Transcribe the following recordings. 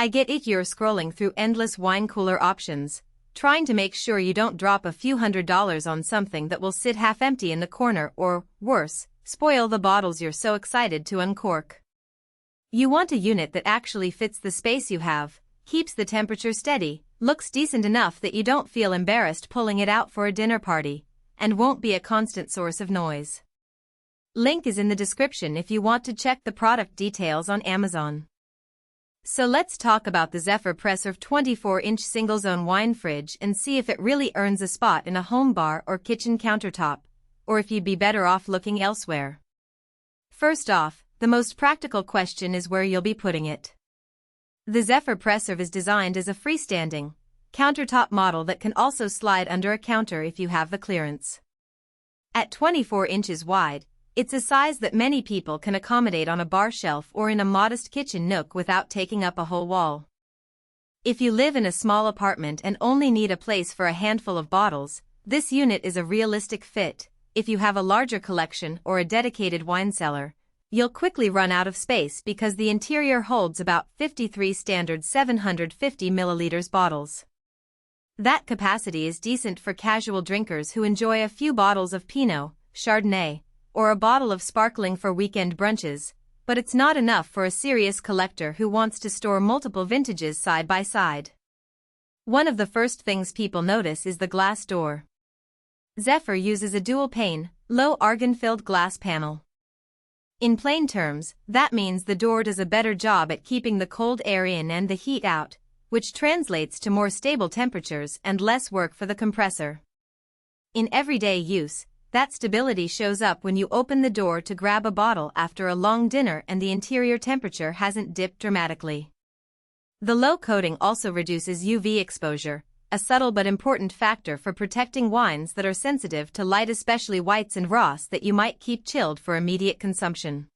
I get it, you're scrolling through endless wine cooler options, trying to make sure you don't drop a few $100s on something that will sit half empty in the corner or, worse, spoil the bottles you're so excited to uncork. You want a unit that actually fits the space you have, keeps the temperature steady, looks decent enough that you don't feel embarrassed pulling it out for a dinner party, and won't be a constant source of noise. Link is in the description if you want to check the product details on Amazon. So let's talk about the Zephyr Presrv 24-inch single-zone wine fridge and see if it really earns a spot in a home bar or kitchen countertop, or if you'd be better off looking elsewhere. First off, the most practical question is where you'll be putting it. The Zephyr Presrv is designed as a freestanding, countertop model that can also slide under a counter if you have the clearance. At 24 inches wide, it's a size that many people can accommodate on a bar shelf or in a modest kitchen nook without taking up a whole wall. If you live in a small apartment and only need a place for a handful of bottles, this unit is a realistic fit. If you have a larger collection or a dedicated wine cellar, you'll quickly run out of space because the interior holds about 53 standard 750 milliliters bottles. That capacity is decent for casual drinkers who enjoy a few bottles of Pinot, Chardonnay, or a bottle of sparkling for weekend brunches, but it's not enough for a serious collector who wants to store multiple vintages side by side. One of the first things people notice is the glass door. Zephyr uses a dual-pane, low argon-filled glass panel. In plain terms, that means the door does a better job at keeping the cold air in and the heat out, which translates to more stable temperatures and less work for the compressor. In everyday use, that stability shows up when you open the door to grab a bottle after a long dinner and the interior temperature hasn't dipped dramatically. The low coating also reduces UV exposure, a subtle but important factor for protecting wines that are sensitive to light, especially whites and Ross that you might keep chilled for immediate consumption.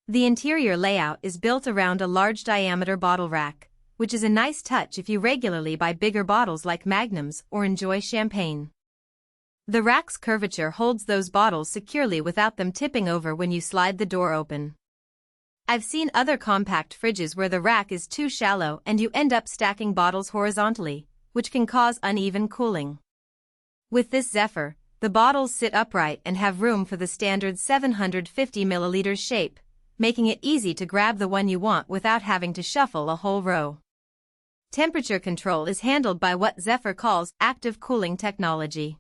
The interior layout is built around a large diameter bottle rack, which is a nice touch if you regularly buy bigger bottles like Magnums or enjoy champagne. The rack's curvature holds those bottles securely without them tipping over when you slide the door open. I've seen other compact fridges where the rack is too shallow and you end up stacking bottles horizontally, which can cause uneven cooling. With this Zephyr, the bottles sit upright and have room for the standard 750 milliliters shape, making it easy to grab the one you want without having to shuffle a whole row. Temperature control is handled by what Zephyr calls active cooling technology.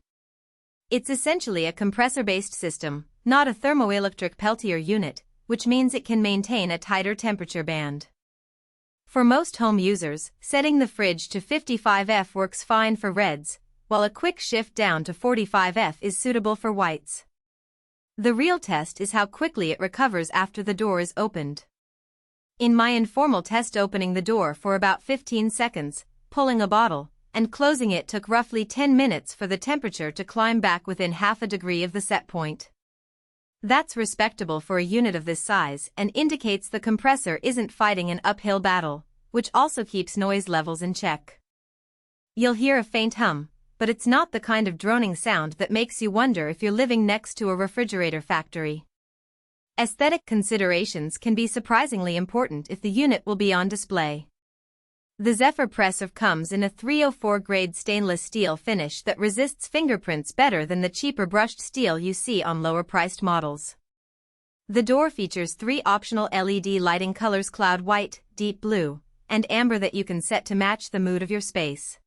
It's essentially a compressor-based system, not a thermoelectric Peltier unit, which means it can maintain a tighter temperature band. For most home users, setting the fridge to 55°F works fine for reds, while a quick shift down to 45°F is suitable for whites. The real test is how quickly it recovers after the door is opened. In my informal test, opening the door for about 15 seconds, pulling a bottle, and closing it took roughly 10 minutes for the temperature to climb back within half a degree of the set point. That's respectable for a unit of this size and indicates the compressor isn't fighting an uphill battle, which also keeps noise levels in check. You'll hear a faint hum, but it's not the kind of droning sound that makes you wonder if you're living next to a refrigerator factory. Aesthetic considerations can be surprisingly important if the unit will be on display. The Zephyr Presrv comes in a 304 grade stainless steel finish that resists fingerprints better than the cheaper brushed steel you see on lower-priced models. The door features 3 optional LED lighting colors: cloud white, deep blue, and amber that you can set to match the mood of your space.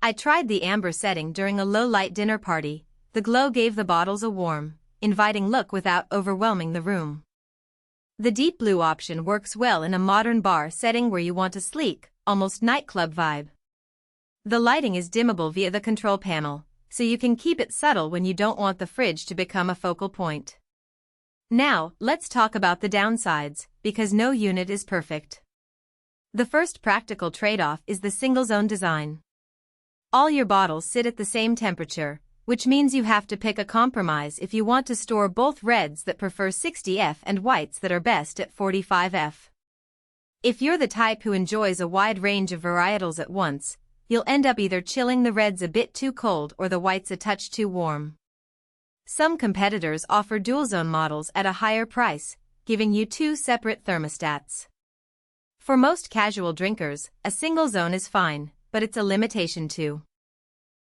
I tried the amber setting during a low-light dinner party. The glow gave the bottles a warm, inviting look without overwhelming the room. The deep blue option works well in a modern bar setting where you want a sleek, almost nightclub vibe. The lighting is dimmable via the control panel, so you can keep it subtle when you don't want the fridge to become a focal point. Now, let's talk about the downsides, because no unit is perfect. The first practical trade-off is the single-zone design. All your bottles sit at the same temperature, which means you have to pick a compromise if you want to store both reds that prefer 60°F and whites that are best at 45°F. If you're the type who enjoys a wide range of varietals at once, you'll end up either chilling the reds a bit too cold or the whites a touch too warm. Some competitors offer dual-zone models at a higher price, giving you 2 separate thermostats. For most casual drinkers, a single zone is fine, but it's a limitation too.